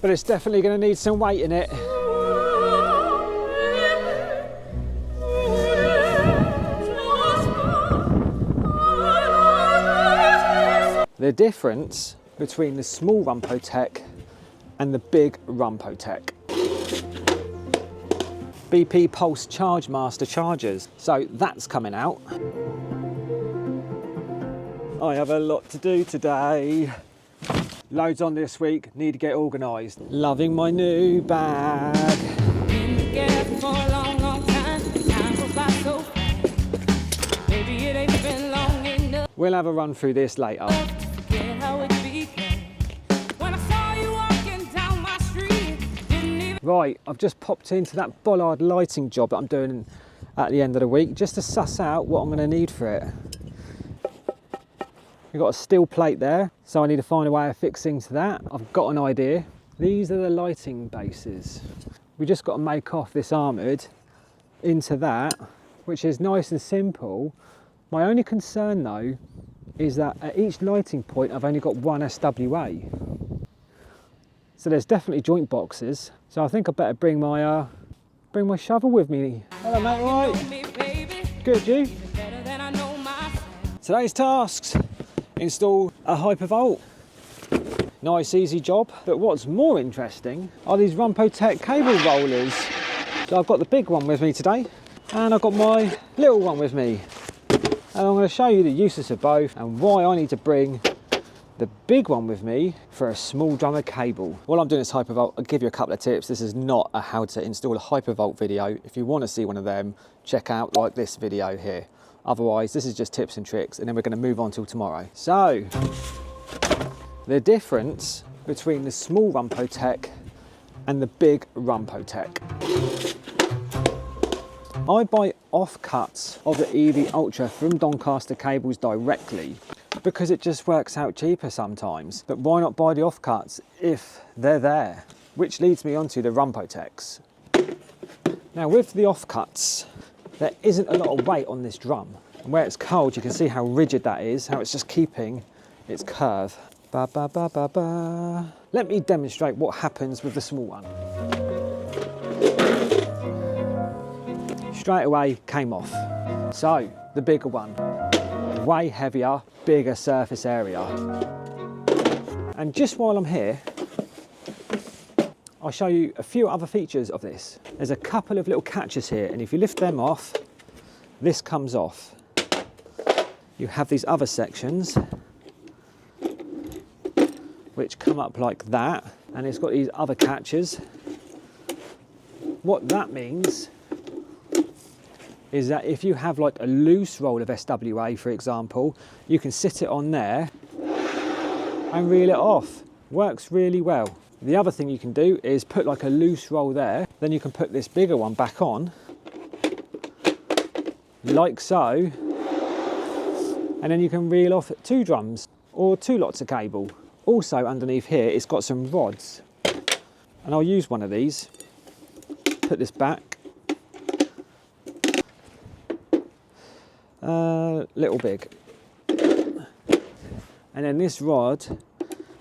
but it's definitely going to need some weight in it. The difference between the small Rumpotek and the big Rumpotek. BP Pulse Charge Master chargers. So that's coming out. I have a lot to do today. Loads on this week, need to get organised. Loving my new bag. Been together for a long, long time. Time goes by so fast. Maybe it ain't been long enough. We'll have a run through this later. Right, I've just popped into that bollard lighting job that I'm doing at the end of the week just to suss out what I'm going to need for it. We've got a steel plate there, so I need to find a way of fixing to that. I've got an idea. These are the lighting bases. We just got to make off this armoured into that, which is nice and simple. My only concern though is that at each lighting point I've only got one SWA. So there's definitely joint boxes. So I think I better bring my shovel with me. Hello mate, all right? Good, you? Today's tasks: install a HYPERVOLT. Nice easy job. But what's more interesting are these Rumpotek cable rollers. So I've got the big one with me today, and I've got my little one with me. And I'm going to show you the uses of both and why I need to bring the big one with me for a small drummer cable. While I'm doing this HYPERVOLT, I'll give you a couple of tips. This is not a how to install a HYPERVOLT video. If you want to see one of them, check out like this video here. Otherwise, this is just tips and tricks, and then we're going to move on till tomorrow. So, the difference between the small Rumpotek and the big Rumpotek. I buy offcuts of the EV Ultra from Doncaster Cables directly because it just works out cheaper sometimes. But why not buy the offcuts if they're there? Which leads me on to the Rumpoteks. Now with the offcuts, there isn't a lot of weight on this drum. And where it's cold, you can see how rigid that is, how it's just keeping its curve. Ba, ba, ba, ba, ba. Let me demonstrate what happens with the small one. Straight away came off. So the bigger one, way heavier, bigger surface area. And just while I'm here, I'll show you a few other features of this. There's a couple of little catches here, and if you lift them off, this comes off. You have these other sections which come up like that, and it's got these other catches. What that means is that if you have like a loose roll of SWA, for example, you can sit it on there and reel it off. Works really well. The other thing you can do is put like a loose roll there, then you can put this bigger one back on, like so, and then you can reel off 2 drums or 2 lots of cable. Also underneath here, it's got some rods, and I'll use one of these. Put this back. Little big, and then this rod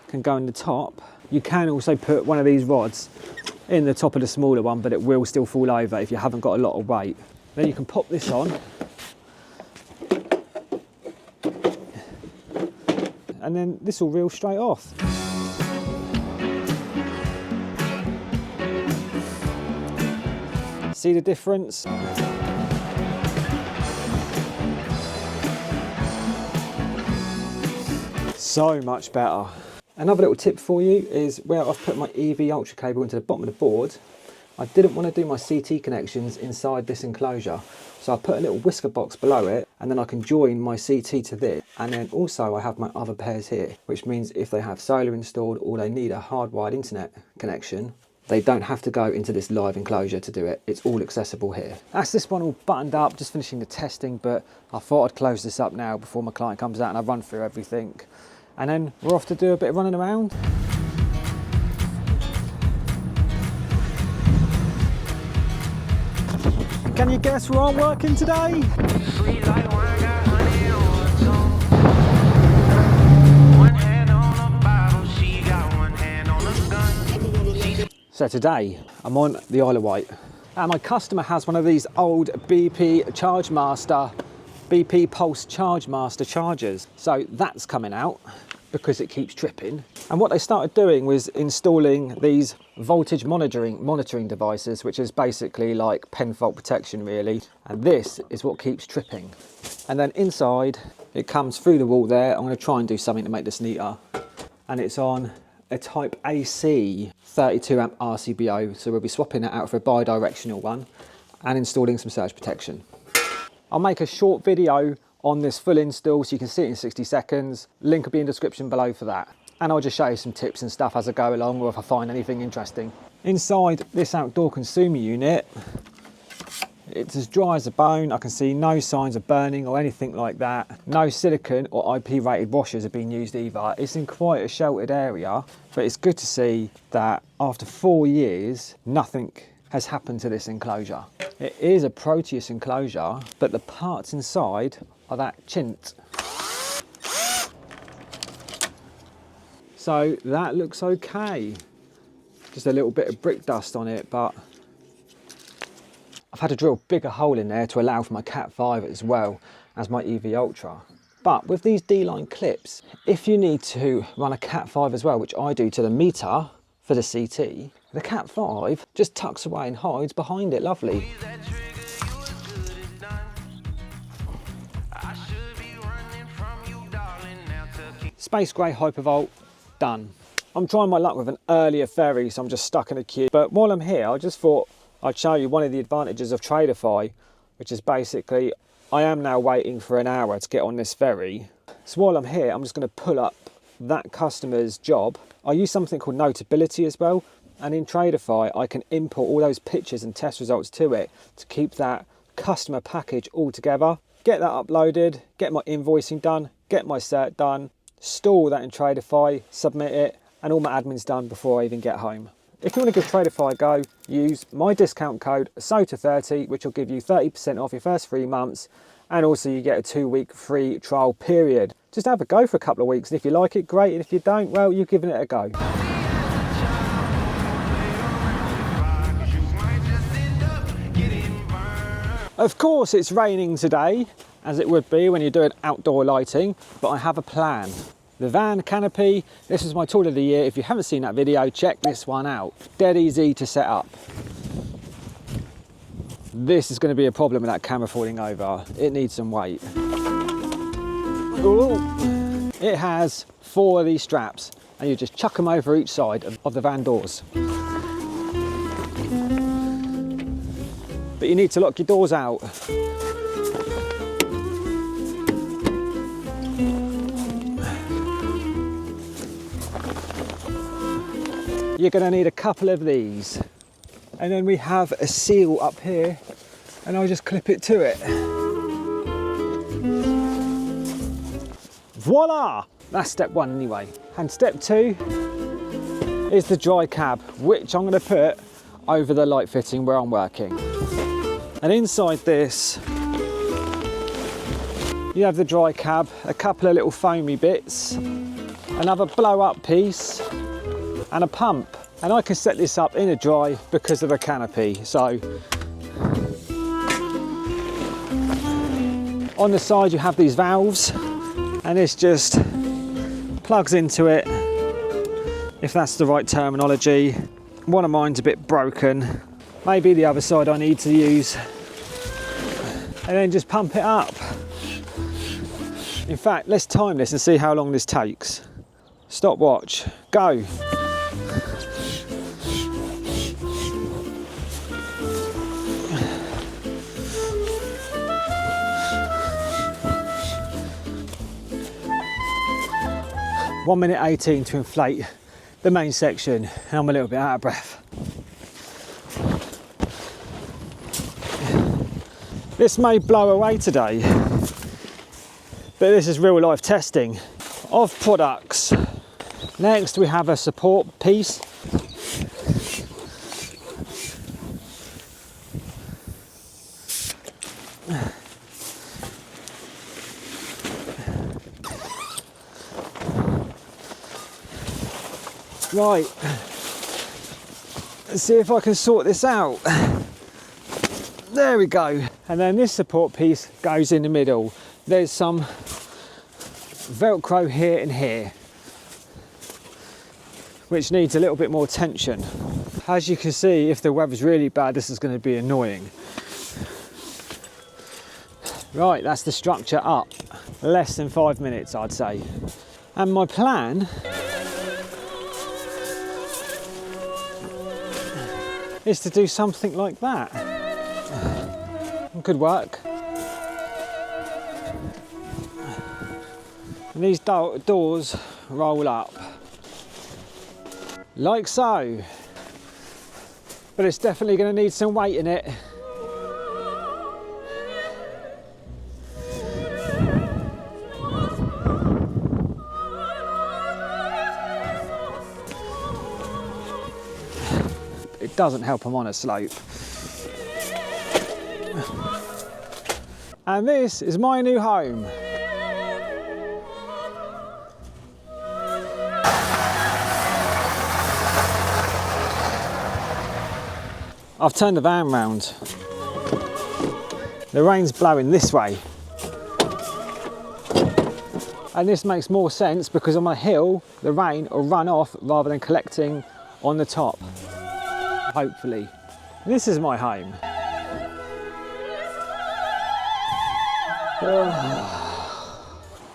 can go in the top. You can also put one of these rods in the top of the smaller one, but it will still fall over if you haven't got a lot of weight. Then you can pop this on, and then this will reel straight off. See the difference? So much better. Another little tip for you is where I've put my EV Ultra cable into the bottom of the board, I didn't want to do my CT connections inside this enclosure. So I put a little whisker box below it, and then I can join my CT to this. And then also I have my other pairs here, which means if they have solar installed or they need a hardwired internet connection, they don't have to go into this live enclosure to do it. It's all accessible here. That's this one all buttoned up, just finishing the testing, but I thought I'd close this up now before my client comes out and I run through everything. And then we're off to do a bit of running around. Can you guess where I'm working today? So today I'm on the Isle of Wight and my customer has one of these old BP ChargeMaster, BP Pulse ChargeMaster chargers. So that's coming out because it keeps tripping. And what they started doing was installing these voltage monitoring devices, which is basically like pen fault protection really. And this is what keeps tripping. And then inside it comes through the wall there. I'm going to try and do something to make this neater. And it's on a Type AC 32 amp RCBO, so we'll be swapping that out for a bi-directional one and installing some surge protection. I'll make a short video on this full install so you can see it in 60 seconds. Link will be in the description below for that. And I'll just show you some tips and stuff as I go along, or if I find anything interesting. Inside this outdoor consumer unit, it's as dry as a bone. I can see no signs of burning or anything like that. No silicone or IP rated washers have been used either. It's in quite a sheltered area, but it's good to see that after 4 years, nothing has happened to this enclosure. It is a Proteus enclosure, but the parts inside are that chint. So that looks okay. Just a little bit of brick dust on it, but I've had to drill a bigger hole in there to allow for my Cat 5 as well as my EV Ultra. But with these D-line clips, if you need to run a Cat 5 as well, which I do to the meter for the CT, the Cat 5 just tucks away and hides behind it, lovely. Space Grey HYPERVOLT, done. I'm trying my luck with an earlier ferry, so I'm just stuck in a queue. But while I'm here, I just thought I'd show you one of the advantages of Traderify, which is basically, I am now waiting for an hour to get on this ferry. So while I'm here, I'm just going to pull up that customer's job. I use something called Notability as well. And in Traderify, I can import all those pictures and test results to it to keep that customer package all together. Get that uploaded, get my invoicing done, get my cert done, store that in Traderify, submit it, and all my admin's done before I even get home. If you want to give Traderify a go, use my discount code SOTA30, which will give you 30% off your first 3 months, and also you get a 2-week free trial period. Just have a go for a couple of weeks, and if you like it, great, and if you don't, well, you've given it a go. Of course it's raining today, as it would be when you're doing outdoor lighting, but I have a plan. The van canopy, this is my tool of the year. If you haven't seen that video, check this one out. Dead easy to set up. This is going to be a problem with that camera falling over. It needs some weight. Ooh. It has 4 of these straps, and you just chuck them over each side of the van doors. But you need to lock your doors out. You're going to need a couple of these, and then we have a seal up here, and I'll just clip it to it. Voila! That's step 1 anyway. And step 2 is the dry cab, which I'm going to put over the light fitting where I'm working. And inside this, you have the dry cab, a couple of little foamy bits, another blow up piece, and a pump. And I can set this up in a dry because of a canopy. So on the side you have these valves, and this just plugs into it, if that's the right terminology. One of mine's a bit broken. Maybe the other side I need to use. And then just pump it up. In fact, let's time this and see how long this takes. Stopwatch, go. One minute 18 to inflate the main section, and I'm a little bit out of breath. This may blow away today, but this is real life testing of products. Next we have a support piece. Right, Let's see if I can sort this out. There we go. And then this support piece goes in the middle. There's some Velcro here and here, which needs a little bit more tension. As you can see, if the weather's really bad, this is going to be annoying. Right, that's the structure up. Less than 5 minutes, I'd say. And my plan is to do something like that. Could work. And these doors roll up like so, but it's definitely going to need some weight in it. It doesn't help I'm on a slope. And this is my new home. I've turned the van round. The rain's blowing this way. And this makes more sense because on my hill, the rain will run off rather than collecting on the top. Hopefully. This is my home.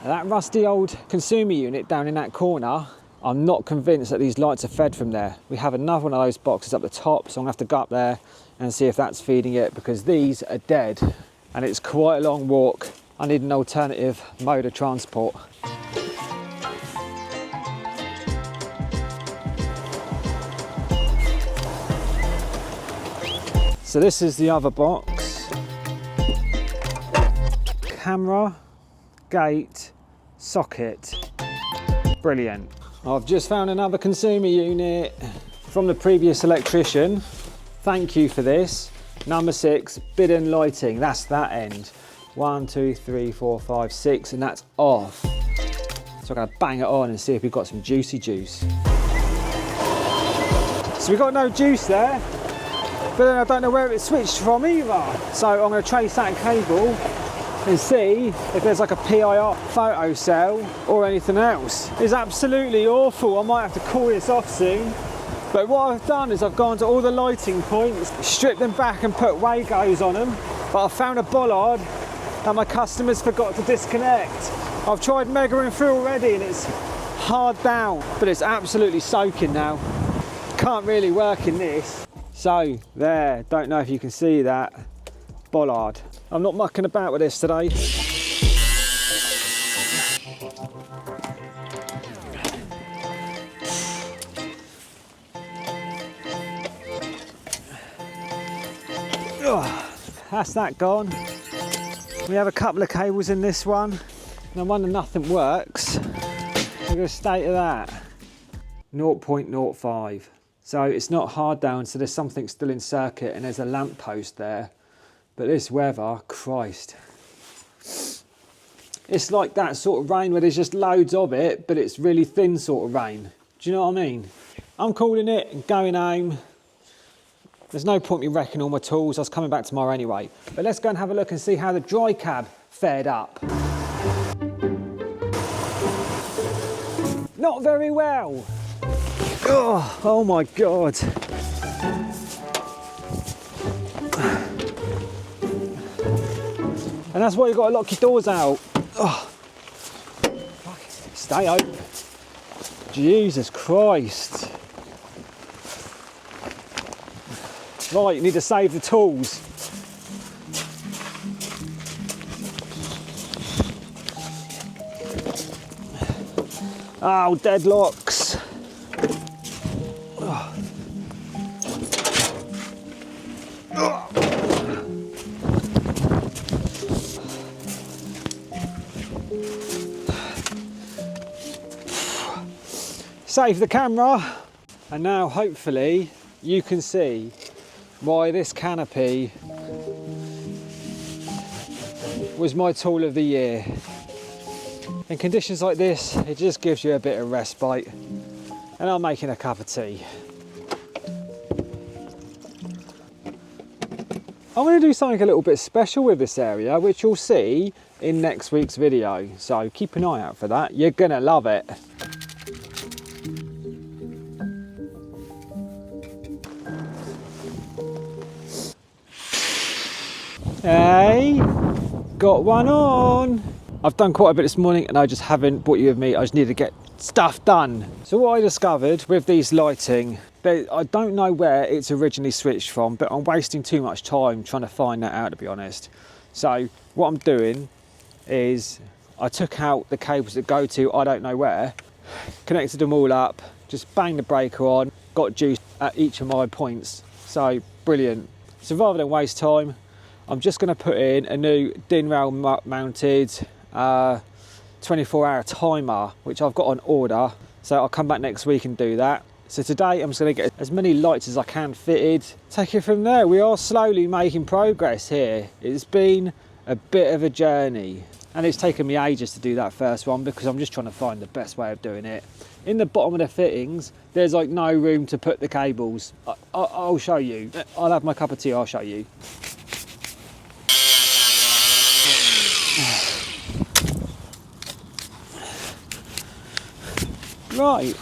That rusty old consumer unit down in that corner, I'm not convinced that these lights are fed from there. We have another one of those boxes up the top, so I'm gonna have to go up there and see if that's feeding it, because these are dead and it's quite a long walk. I need an alternative mode of transport. So this is the other box. Camera, gate, socket. Brilliant. I've just found another consumer unit from the previous electrician. Thank you for this. Number 6, bidden lighting. That's that end. 1, 2, 3, 4, 5, 6, and that's off. So I'm gonna bang it on and see if we've got some juicy juice. So we've got no juice there, but then I don't know where it switched from either. So I'm gonna trace that cable and see if there's like a PIR photo cell or anything else. It's absolutely awful. I might have to call this off soon. But what I've done is I've gone to all the lighting points, stripped them back and put Wagos on them. But I found a bollard that my customers forgot to disconnect. I've tried mega and through already and it's hard down, but it's absolutely soaking now. Can't really work in this. So there, don't know if you can see that bollard. I'm not mucking about with this today. That's that gone. We have a couple of cables in this one. No wonder nothing works. Look at the state of that. 0.05. So it's not hard down, so there's something still in circuit and there's a lamp post there. But this weather, Christ. It's like that sort of rain where there's just loads of it, but it's really thin sort of rain. Do you know what I mean? I'm calling it and going home. There's no point me wrecking all my tools. I was coming back tomorrow anyway. But let's go and have a look and see how the dry cab fared up. Not very well. Oh my God. And that's why you've got to lock your doors out. Oh. Stay open. Jesus Christ. Right, you need to save the tools. Oh, deadlocks. Oh. Oh. Save the camera, and now hopefully you can see why this canopy was my tool of the year. In conditions like this, it just gives you a bit of respite. And I'm making a cup of tea. I'm going to do something a little bit special with this area, which you'll see in next week's video. So keep an eye out for that. You're going to love it. Hey, got one on. I've done quite a bit this morning and I just haven't brought you with me. I just need to get stuff done. So what I discovered with these lighting, I don't know where it's originally switched from, but I'm wasting too much time trying to find that out, to be honest. So what I'm doing is I took out the cables that go to I don't know where, connected them all up, just banged the breaker on, got juice at each of my points. So brilliant. So rather than waste time, I'm just going to put in a new DIN rail mounted 24-hour timer, which I've got on order. So I'll come back next week and do that. So today I'm just going to get as many lights as I can fitted. Take it from there. We are slowly making progress here. It's been a bit of a journey and it's taken me ages to do that first one because I'm just trying to find the best way of doing it. In the bottom of the fittings, there's like no room to put the cables. I'll show you. I'll have my cup of tea, I'll show you. Right,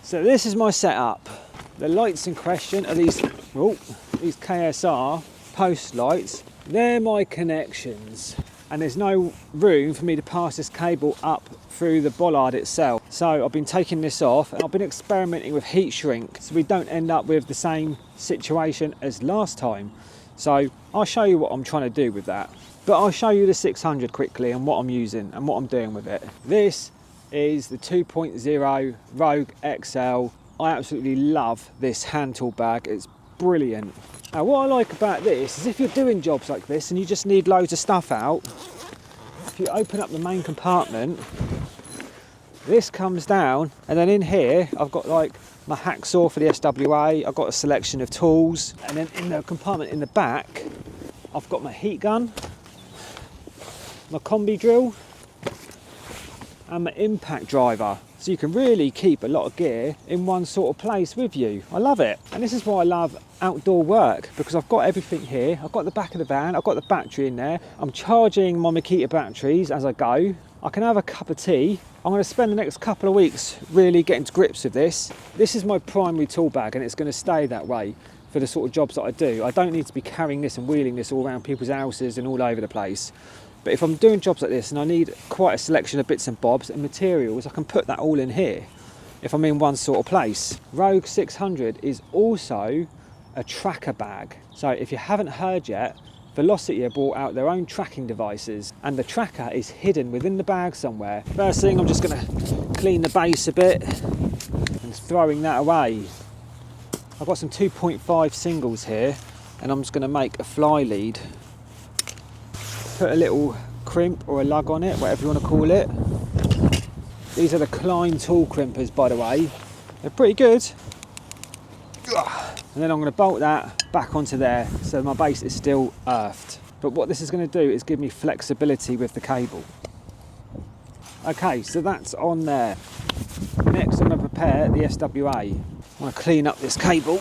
so this is my setup. The lights in question are these KSR post lights. They're my connections, and there's no room for me to pass this cable up through the bollard itself. So I've been taking this off and I've been experimenting with heat shrink so we don't end up with the same situation as last time. So I'll show you what I'm trying to do with that. But I'll show you the 600 quickly and what I'm using and what I'm doing with it. This is the 2.0 Rogue XL. I absolutely love this hand tool bag. It's brilliant. Now what I like about this is if you're doing jobs like this and you just need loads of stuff out, if you open up the main compartment, this comes down and then in here I've got like my hacksaw for the SWA, I've got a selection of tools, and then in the compartment in the back I've got my heat gun, my combi drill and my impact driver. So you can really keep a lot of gear in one sort of place with you. I love it. And this is why I love outdoor work, because I've got everything here. I've got the back of the van, I've got the battery in there. I'm charging my Makita batteries as I go. I can have a cup of tea. I'm going to spend the next couple of weeks really getting to grips with this. This is my primary tool bag and it's going to stay that way for the sort of jobs that I do. I don't need to be carrying this and wheeling this all around people's houses and all over the place. But if I'm doing jobs like this and I need quite a selection of bits and bobs and materials, I can put that all in here if I'm in one sort of place. Rogue 600 is also a tracker bag. So if you haven't heard yet, Velocity have brought out their own tracking devices and the tracker is hidden within the bag somewhere. First thing, I'm just going to clean the base a bit and throwing that away. I've got some 2.5 singles here and I'm just going to make a fly lead. Put a little crimp or a lug on it, whatever you want to call it. These are the Klein tool crimpers, by the way. They're pretty good. And then I'm going to bolt that back onto there so my base is still earthed. But what this is going to do is give me flexibility with the cable. Okay, so that's on there. Next I'm going to prepare the SWA. I want to clean up this cable.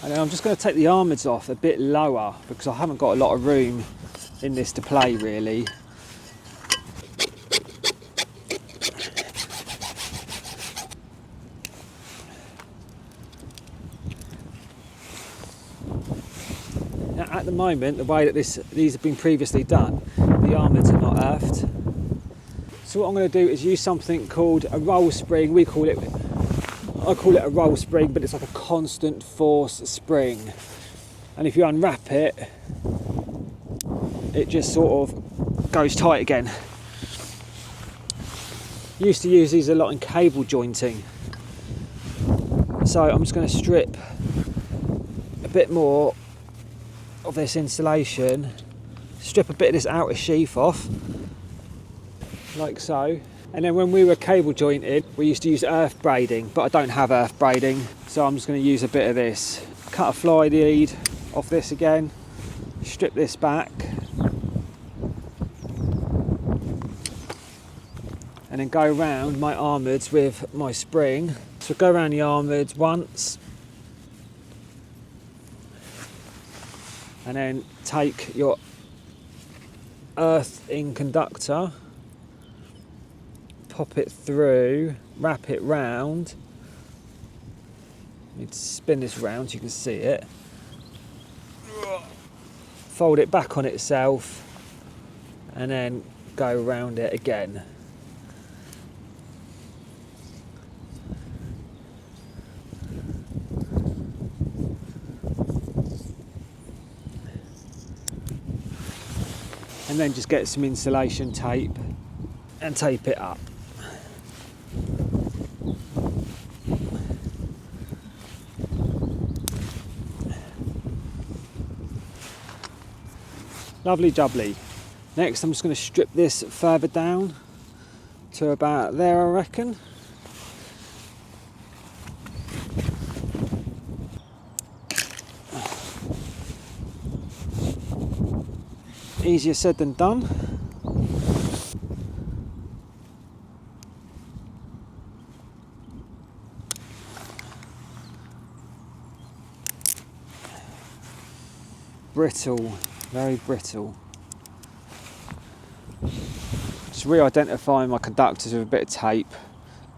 And then I'm just going to take the armouds off a bit lower because I haven't got a lot of room in this to play really. Now at the moment, the way that these have been previously done, the armouds are not earthed. So what I'm going to do is use something called a roll spring. I call it a roll spring, but it's like a constant force spring. And if you unwrap it, it just sort of goes tight again. Used to use these a lot in cable jointing. So I'm just going to strip a bit more of this insulation, strip a bit of this outer sheath off, like so. And then when we were cable jointed, we used to use earth braiding, but I don't have earth braiding, so I'm just going to use a bit of this. Cut a fly lead off this again, strip this back, and then go around my armouds with my spring. So go around the armouds once, and then take your earth-in conductor, pop it through, wrap it round. Need to spin this round so you can see it. Fold it back on itself and then go around it again. And then just get some insulation tape and tape it up. Lovely jubbly. Next I'm just going to strip this further down to about there, I reckon. Easier said than done. Brittle, very brittle. Just re-identifying my conductors with a bit of tape.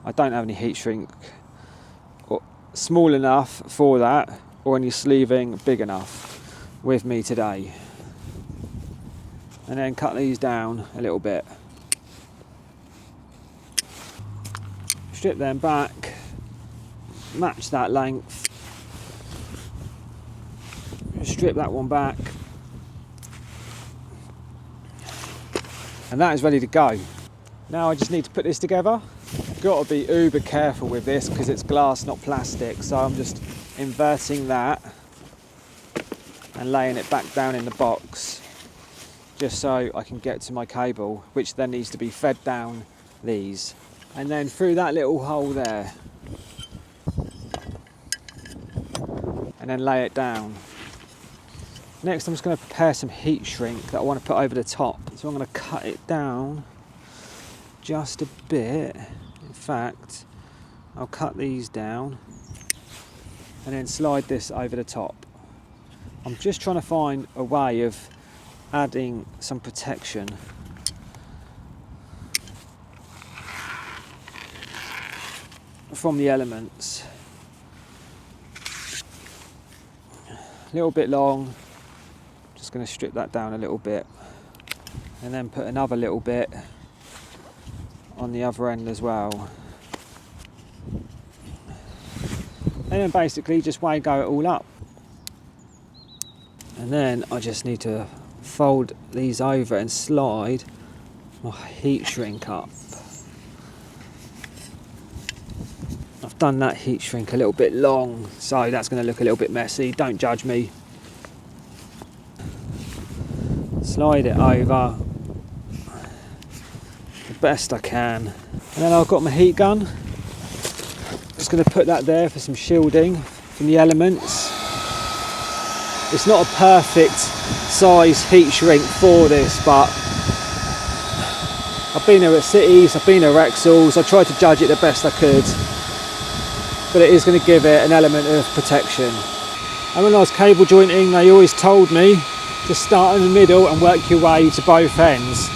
I don't have any heat shrink small enough for that, or any sleeving big enough with me today. And then cut these down a little bit. Strip them back, match that length. Strip that one back. And that is ready to go. Now I just need to put this together. Got to be uber careful with this because it's glass, not plastic. So I'm just inverting that and laying it back down in the box, just so I can get to my cable, which then needs to be fed down these. And then through that little hole there. And then lay it down. Next I'm just going to prepare some heat shrink that I want to put over the top. So I'm going to cut it down just a bit. In fact, I'll cut these down and then slide this over the top. I'm just trying to find a way of adding some protection. From the elements. A little bit long. Just going to strip that down a little bit and then put another little bit on the other end as well. And then basically just Wago it all up. And then I just need to fold these over and slide my heat shrink up. I've done that heat shrink a little bit long, so that's going to look a little bit messy. Don't judge me. Slide it over the best I can. And then I've got my heat gun. Just going to put that there for some shielding from the elements. It's not a perfect size heat shrink for this, but I've been here at Cities, I've been here at Rexall's, I tried to judge it the best I could, but it is going to give it an element of protection. And when I was cable jointing, they always told me to start in the middle and work your way to both ends.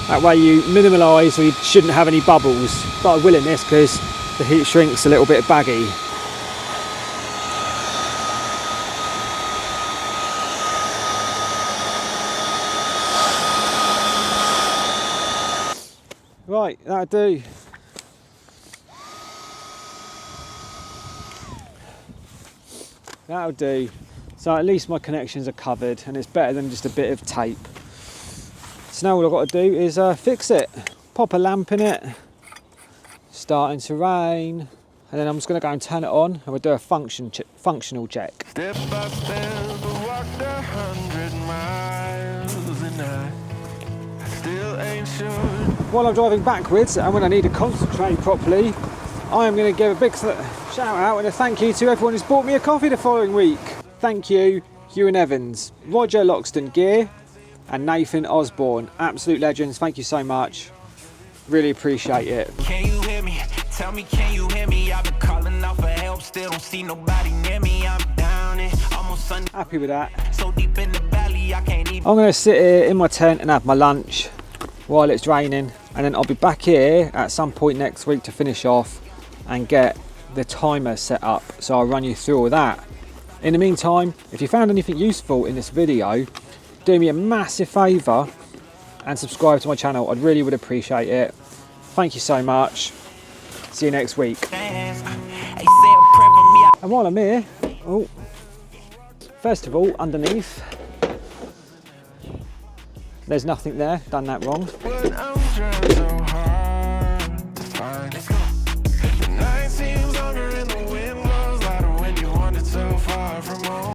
That way you minimalise, or you shouldn't have any bubbles. But I will in this because the heat shrink's a little bit baggy. Right, that'll do. That'll do. So at least my connections are covered, and it's better than just a bit of tape. So now all I've got to do is fix it. Pop a lamp in it. Starting to rain. And then I'm just going to go and turn it on, and we'll do a functional check. Step by step, walked 100 miles, and I still ain't sure. While I'm driving backwards, and when I need to concentrate properly, I am going to give a big shout out and a thank you to everyone who's bought me a coffee the following week. Thank you, Ewan Evans, Roger Loxton Gear, and Nathan Osborne. Absolute legends, thank you so much. Really appreciate it. Can you hear me? Tell me, can you hear me? I've been calling out for help, still don't see nobody near me. I'm down it, almost Sunday. Happy with that. So deep in the valley. I'm going to sit here in my tent and have my lunch while it's raining, and then I'll be back here at some point next week to finish off and get the timer set up, so I'll run you through all that. In the meantime, if you found anything useful in this video, do me a massive favour and subscribe to my channel. I'd really would appreciate it. Thank you so much. See you next week. And while I'm here, first of all, underneath, there's nothing there, done that wrong.